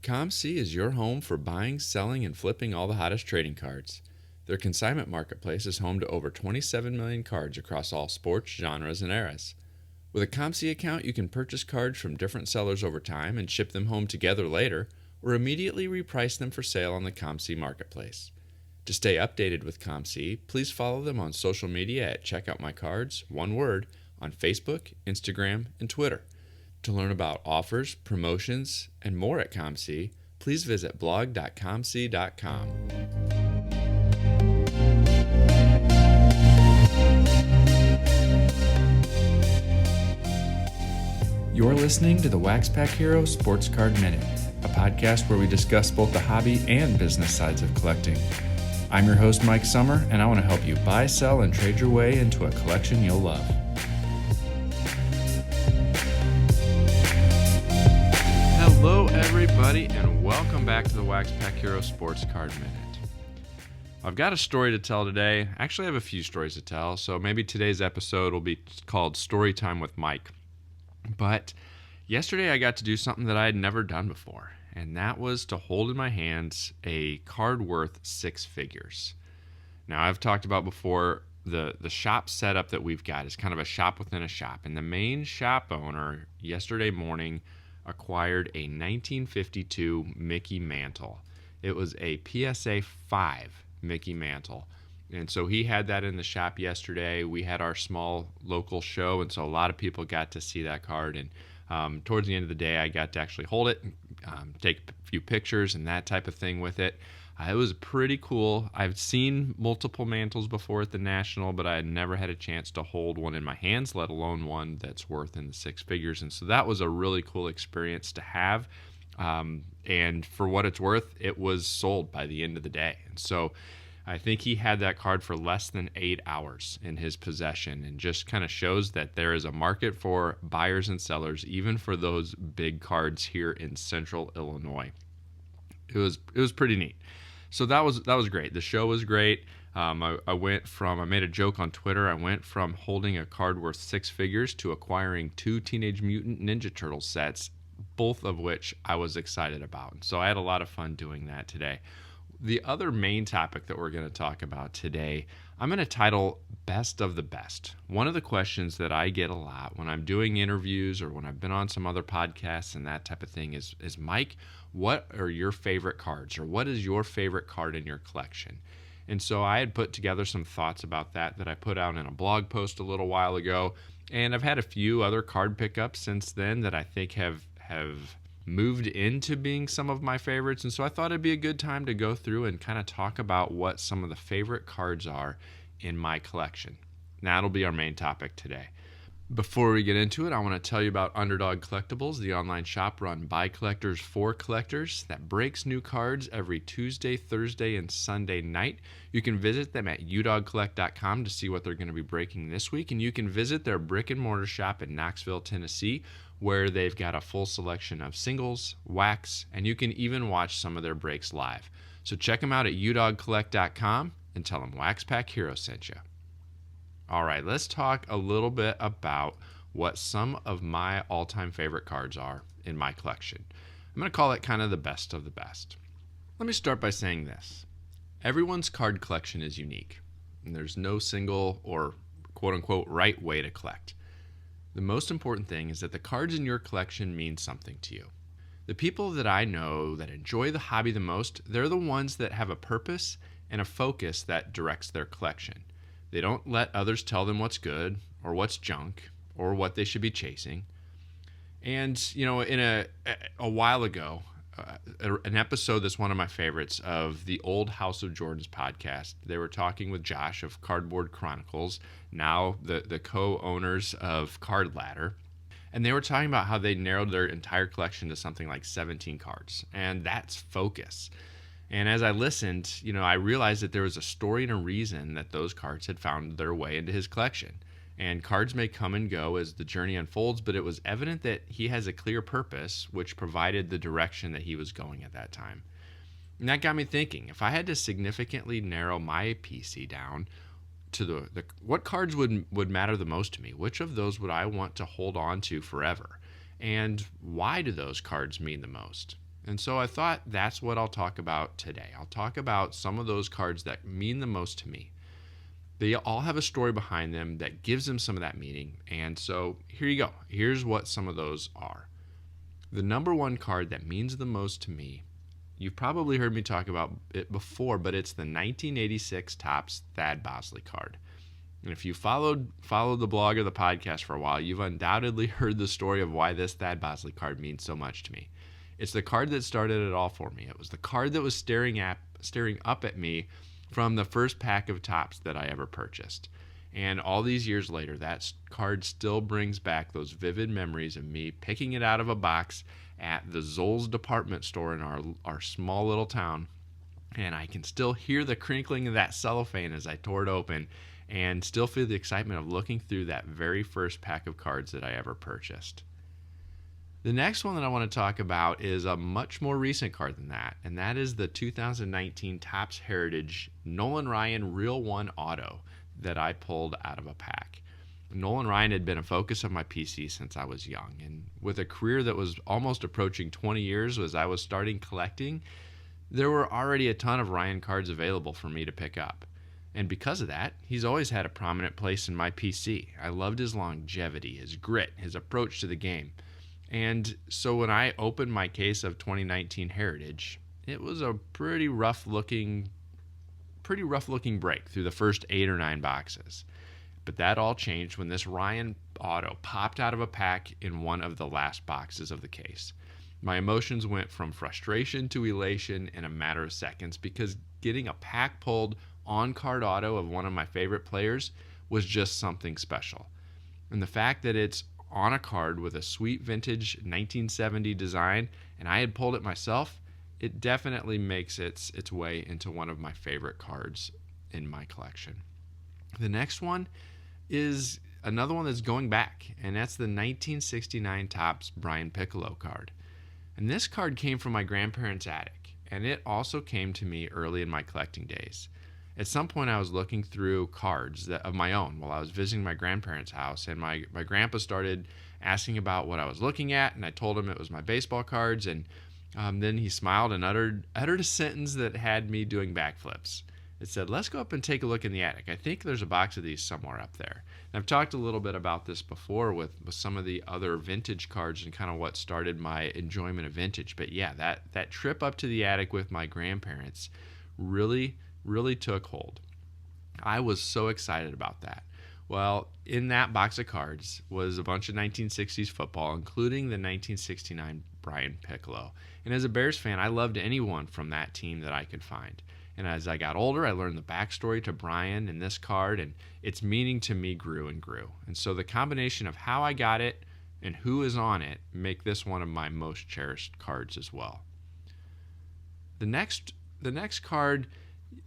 ComC is your home for buying, selling, and flipping all the hottest trading cards. Their consignment marketplace is home to over 27 million cards across all sports, genres, and eras. With a ComC account, you can purchase cards from different sellers over time and ship them home together later, or immediately reprice them for sale on the ComC marketplace. To stay updated with ComC, please follow them on social media at Check Out My Cards, one word, on Facebook, Instagram, and Twitter. To learn about offers, promotions, and more at ComC, please visit blog.comc.com. You're listening to the WaxPackHero Sports Card Minute, a podcast where we discuss both the hobby and business sides of collecting. I'm your host, Mike Sommer, and I want to help you buy, sell, and trade your way into a collection you'll love. Hello, everybody, and welcome back to the WaxPackHero Sports Card Minute. I've got a story to tell today. Actually, I have a few stories to tell, so maybe today's episode will be called Story Time with Mike. But yesterday I got to do something that I had never done before, and that was to hold in my hands a card worth six figures. Now, I've talked about before, the shop setup that we've got is kind of a shop within a shop, and the main shop owner yesterday morning acquired a 1952 Mickey Mantle. It was a PSA 5 Mickey Mantle. And so he had that in the shop yesterday. We had our small local show, and so a lot of people got to see that card. And towards the end of the day, I got to actually hold it, take a few pictures and that type of thing with it. It was pretty cool. I've seen multiple mantles before at the National, but I had never had a chance to hold one in my hands, let alone one that's worth in the six figures. And so that was a really cool experience to have. And for what it's worth, it was sold by the end of the day. And so I think he had that card for less than 8 hours in his possession, and just kind of shows that there is a market for buyers and sellers, even for those big cards here in Central Illinois. It was pretty neat. So that was great. The show was great. I made a joke on Twitter. I went from holding a card worth six figures to acquiring two Teenage Mutant Ninja Turtle sets, both of which I was excited about. So I had a lot of fun doing that today. The other main topic that we're going to talk about today, I'm going to title Best of the Best. One of the questions that I get a lot when I'm doing interviews or when I've been on some other podcasts and that type of thing is Mike, what are your favorite cards, or what is your favorite card in your collection? And so I had put together some thoughts about that I put out in a blog post a little while ago, and I've had a few other card pickups since then that I think have moved into being some of my favorites. And so I thought it'd be a good time to go through and kind of talk about what some of the favorite cards are in my collection. That'll be our main topic today. Before we get into it, I want to tell you about Underdog Collectibles, the online shop run by collectors for collectors that breaks new cards every Tuesday, Thursday, and Sunday night. You can visit them at udogcollect.com to see what they're going to be breaking this week, and you can visit their brick and mortar shop in Knoxville, Tennessee, where they've got a full selection of singles, wax, and you can even watch some of their breaks live. So check them out at udogcollect.com and tell them WaxPackHero sent you. All right, let's talk a little bit about what some of my all-time favorite cards are in my collection. I'm going to call it kind of the best of the best. Let me start by saying this. Everyone's card collection is unique, and there's no single or quote-unquote right way to collect. The most important thing is that the cards in your collection mean something to you. The people that I know that enjoy the hobby the most, they're the ones that have a purpose and a focus that directs their collection. They don't let others tell them what's good or what's junk or what they should be chasing. And, in a while ago, an episode that's one of my favorites of the old House of Jordans podcast, they were talking with Josh of Cardboard Chronicles, now the co-owners of Card Ladder. And they were talking about how they narrowed their entire collection to something like 17 cards. And that's focus. And as I listened, I realized that there was a story and a reason that those cards had found their way into his collection. And cards may come and go as the journey unfolds, but it was evident that he has a clear purpose, which provided the direction that he was going at that time. And that got me thinking, if I had to significantly narrow my PC down to the what cards would matter the most to me, which of those would I want to hold on to forever? And why do those cards mean the most? And so I thought that's what I'll talk about today. I'll talk about some of those cards that mean the most to me. They all have a story behind them that gives them some of that meaning. And so here you go. Here's what some of those are. The number one card that means the most to me, you've probably heard me talk about it before, but it's the 1986 Topps Thad Bosley card. And if you followed the blog or the podcast for a while, you've undoubtedly heard the story of why this Thad Bosley card means so much to me. It's the card that started it all for me. It was the card that was staring up at me from the first pack of Topps that I ever purchased. And all these years later, that card still brings back those vivid memories of me picking it out of a box at the Zoll's department store in our small little town. And I can still hear the crinkling of that cellophane as I tore it open and still feel the excitement of looking through that very first pack of cards that I ever purchased. The next one that I want to talk about is a much more recent card than that, and that is the 2019 Topps Heritage Nolan Ryan Real One Auto that I pulled out of a pack. Nolan Ryan had been a focus of my PC since I was young, and with a career that was almost approaching 20 years as I was starting collecting, there were already a ton of Ryan cards available for me to pick up. And because of that, he's always had a prominent place in my PC. I loved his longevity, his grit, his approach to the game. And so when I opened my case of 2019 Heritage, it was a pretty rough looking break through the first 8 or 9 boxes. But that all changed when this Ryan Auto popped out of a pack in one of the last boxes of the case. My emotions went from frustration to elation in a matter of seconds because getting a pack pulled on-card auto of one of my favorite players was just something special. And the fact that it's on a card with a sweet vintage 1970 design, and I had pulled it myself, it definitely makes its way into one of my favorite cards in my collection. The next one is another one that's going back, and that's the 1969 Topps Brian Piccolo card. And this card came from my grandparents' attic, and it also came to me early in my collecting days. At some point, I was looking through cards of my own while I was visiting my grandparents' house, and my grandpa started asking about what I was looking at, and I told him it was my baseball cards, and then he smiled and uttered a sentence that had me doing backflips. It said, "Let's go up and take a look in the attic. I think there's a box of these somewhere up there." And I've talked a little bit about this before with some of the other vintage cards and kind of what started my enjoyment of vintage. But yeah, that trip up to the attic with my grandparents really took hold. I was so excited about that. Well, in that box of cards was a bunch of 1960s football, including the 1969 Brian Piccolo. And as a Bears fan, I loved anyone from that team that I could find. And as I got older, I learned the backstory to Brian and this card, and its meaning to me grew and grew. And so the combination of how I got it and who is on it make this one of my most cherished cards as well. The next card,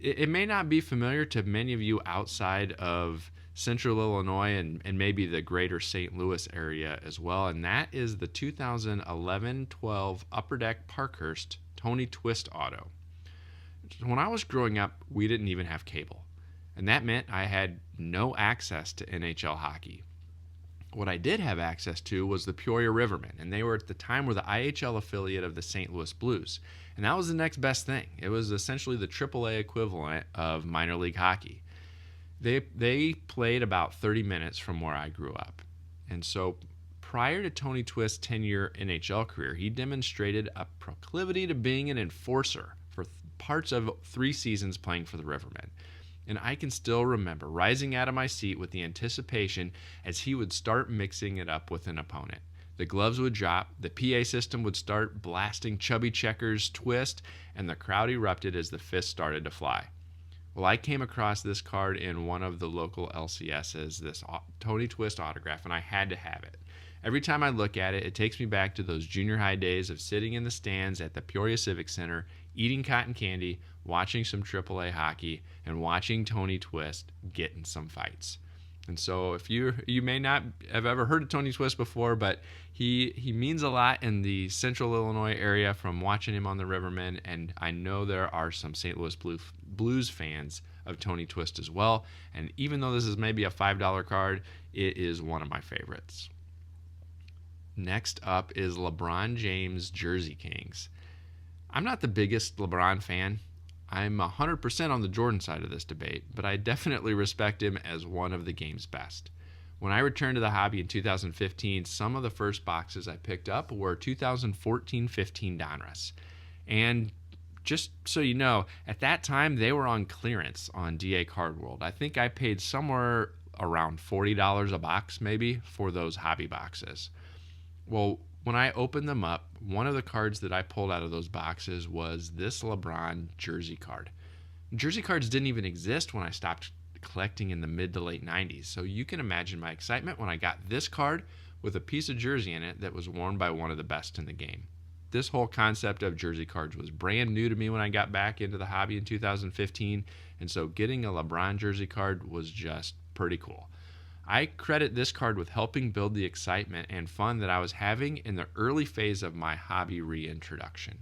it may not be familiar to many of you outside of Central Illinois and maybe the greater St. Louis area as well, and that is the 2011-12 Upper Deck Parkhurst Tony Twist Auto. When I was growing up, we didn't even have cable, and that meant I had no access to NHL hockey. What I did have access to was the Peoria Rivermen, and they were at the time the IHL affiliate of the St. Louis Blues, and that was the next best thing. It was essentially the AAA equivalent of minor league hockey. They played about 30 minutes from where I grew up, and so prior to Tony Twist's 10-year NHL career, he demonstrated a proclivity to being an enforcer for parts of 3 seasons playing for the Rivermen. And I can still remember rising out of my seat with the anticipation as he would start mixing it up with an opponent. The gloves would drop, the PA system would start blasting Chubby Checker's Twist, and the crowd erupted as the fists started to fly. Well, I came across this card in one of the local LCSs, this Tony Twist autograph, and I had to have it. Every time I look at it, it takes me back to those junior high days of sitting in the stands at the Peoria Civic Center, eating cotton candy, watching some AAA hockey, and watching Tony Twist get in some fights. And so if you may not have ever heard of Tony Twist before, but he means a lot in the Central Illinois area from watching him on the Rivermen, and I know there are some St. Louis Blues fans of Tony Twist as well. And even though this is maybe a $5 card, it is one of my favorites. Next up is LeBron James Jersey Kings. I'm not the biggest LeBron fan. I'm 100% on the Jordan side of this debate, but I definitely respect him as one of the game's best. When I returned to the hobby in 2015, some of the first boxes I picked up were 2014-15 Donruss. And just so you know, at that time, they were on clearance on DA Card World. I think I paid somewhere around $40 a box, maybe, for those hobby boxes. Well, when I opened them up, one of the cards that I pulled out of those boxes was this LeBron jersey card. Jersey cards didn't even exist when I stopped collecting in the mid to late 90s, so you can imagine my excitement when I got this card with a piece of jersey in it that was worn by one of the best in the game. This whole concept of jersey cards was brand new to me when I got back into the hobby in 2015, and so getting a LeBron jersey card was just pretty cool. I credit this card with helping build the excitement and fun that I was having in the early phase of my hobby reintroduction.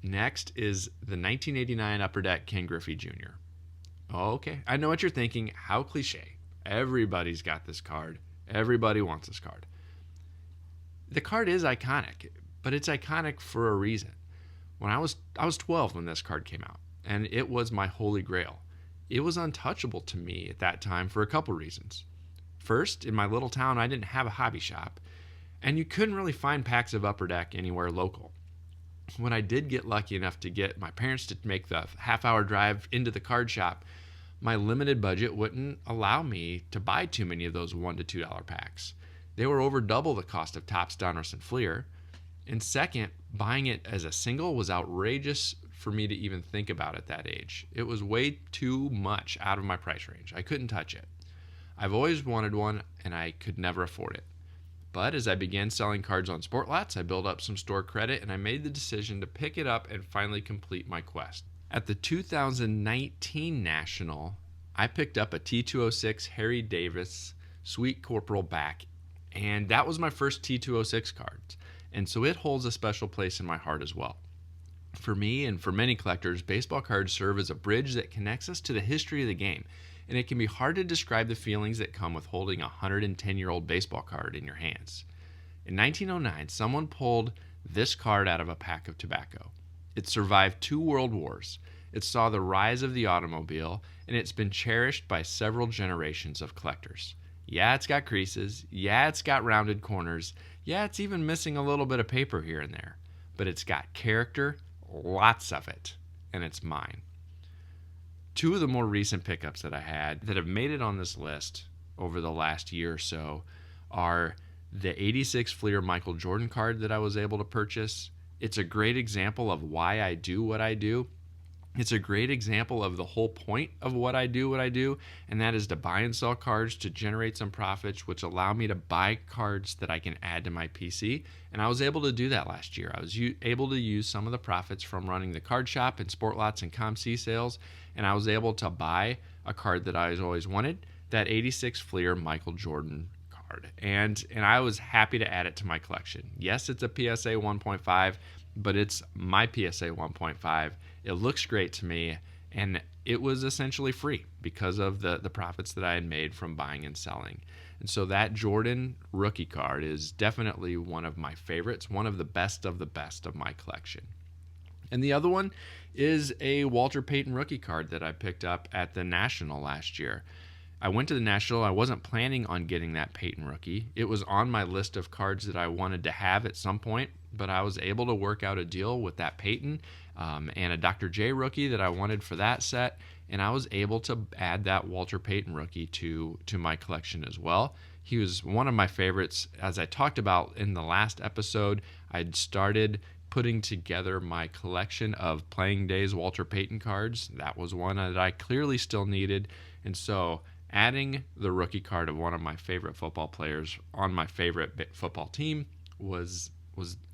Next is the 1989 Upper Deck Ken Griffey Jr. Okay, I know what you're thinking. How cliche. Everybody's got this card. Everybody wants this card. The card is iconic, but it's iconic for a reason. When I was 12 when this card came out, and it was my holy grail. It was untouchable to me at that time for a couple reasons. First, in my little town, I didn't have a hobby shop, and you couldn't really find packs of Upper Deck anywhere local. When I did get lucky enough to get my parents to make the half-hour drive into the card shop, my limited budget wouldn't allow me to buy too many of those $1 to $2 packs. They were over double the cost of Topps, Donruss, and Fleer. And second, buying it as a single was outrageous for me to even think about at that age. It was way too much out of my price range. I couldn't touch it. I've always wanted one, and I could never afford it. But as I began selling cards on sport lots, I built up some store credit, and I made the decision to pick it up and finally complete my quest. At the 2019 National, I picked up a T206 Harry Davis Sweet Corporal back, and that was my first T206 card, and so it holds a special place in my heart as well. For me and for many collectors, baseball cards serve as a bridge that connects us to the history of the game, and it can be hard to describe the feelings that come with holding a 110-year-old baseball card in your hands. In 1909, someone pulled this card out of a pack of tobacco. It survived 2 world wars. It saw the rise of the automobile, and it's been cherished by several generations of collectors. Yeah, it's got creases. Yeah, it's got rounded corners. Yeah, it's even missing a little bit of paper here and there. But it's got character, lots of it, and it's mine. 2 of the more recent pickups that I had that have made it on this list over the last year or so are the 86 Fleer Michael Jordan card that I was able to purchase. It's a great example of why I do what I do. It's a great example of the whole point of what I do, and that is to buy and sell cards to generate some profits, which allow me to buy cards that I can add to my PC. And I was able to do that last year. I was able to use some of the profits from running the card shop and sport lots and ComC sales, and I was able to buy a card that I always wanted, that 86 Fleer Michael Jordan card. And I was happy to add it to my collection. Yes, it's a PSA 1.5, but it's my PSA 1.5. It looks great to me, and it was essentially free because of the profits that I had made from buying and selling. And so that Jordan rookie card is definitely one of my favorites, one of the best of my collection. And the other one is a Walter Payton rookie card that I picked up at the National last year. I went to the National. I wasn't planning on getting that Payton rookie. It was on my list of cards that I wanted to have at some point, but I was able to work out a deal with that Payton and a Dr. J rookie that I wanted for that set, and I was able to add that Walter Payton rookie to my collection as well. He was one of my favorites. As I talked about in the last episode, I'd started putting together my collection of Playing Days Walter Payton cards. That was one that I clearly still needed, and so adding the rookie card of one of my favorite football players on my favorite football team was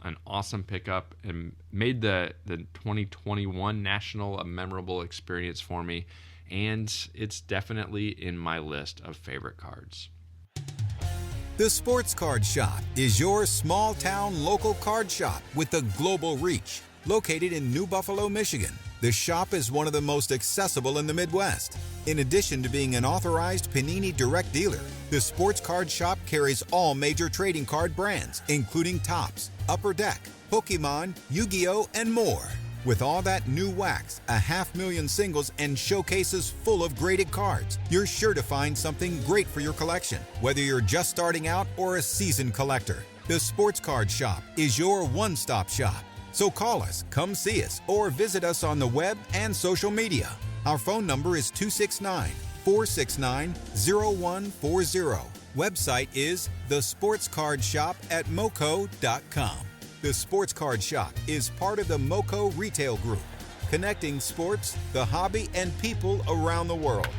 an awesome pickup and made the 2021 National a memorable experience for me, and it's definitely in my list of favorite cards. The Sports Card Shop is your small-town local card shop with a global reach, located in New Buffalo, Michigan. The shop is one of the most accessible in the Midwest. In addition to being an authorized Panini Direct dealer, the Sports Card Shop carries all major trading card brands, including Topps, Upper Deck, Pokemon, Yu-Gi-Oh, and more. With all that new wax, 500,000 singles, and showcases full of graded cards, you're sure to find something great for your collection, whether you're just starting out or a seasoned collector. The Sports Card Shop is your one-stop shop. So call us, come see us, or visit us on the web and social media. Our phone number is 269-469-0140. Website is thesportscardshop@moco.com. The Sports Card Shop is part of the Moco Retail Group, connecting sports, the hobby, and people around the world.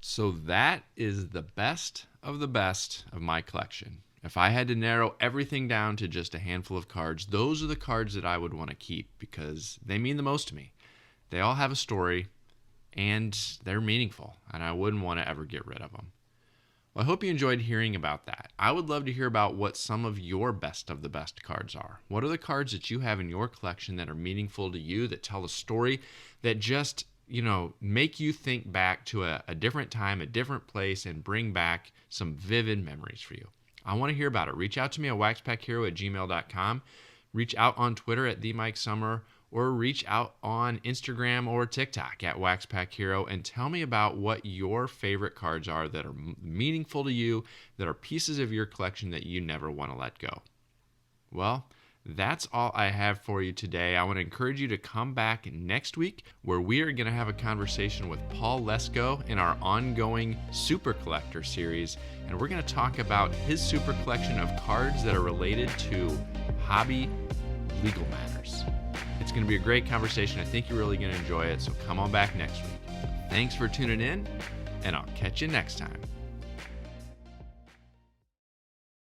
So that is the best of my collection. If I had to narrow everything down to just a handful of cards, those are the cards that I would want to keep because they mean the most to me. They all have a story, and they're meaningful, and I wouldn't want to ever get rid of them. Well, I hope you enjoyed hearing about that. I would love to hear about what some of your best of the best cards are. What are the cards that you have in your collection that are meaningful to you, that tell a story, that just, make you think back to a different time, a different place, and bring back some vivid memories for you? I want to hear about it. Reach out to me at waxpackhero@gmail.com. Reach out on Twitter at TheMikeSummer, or reach out on Instagram or TikTok at WaxPackHero and tell me about what your favorite cards are that are meaningful to you, that are pieces of your collection that you never want to let go. Well, that's all I have for you today. I want to encourage you to come back next week where we are going to have a conversation with Paul Lesko in our ongoing Super Collector series, and we're going to talk about his super collection of cards that are related to hobby legal matters. It's going to be a great conversation. I think you're really going to enjoy it, so come on back next week. Thanks for tuning in, and I'll catch you next time.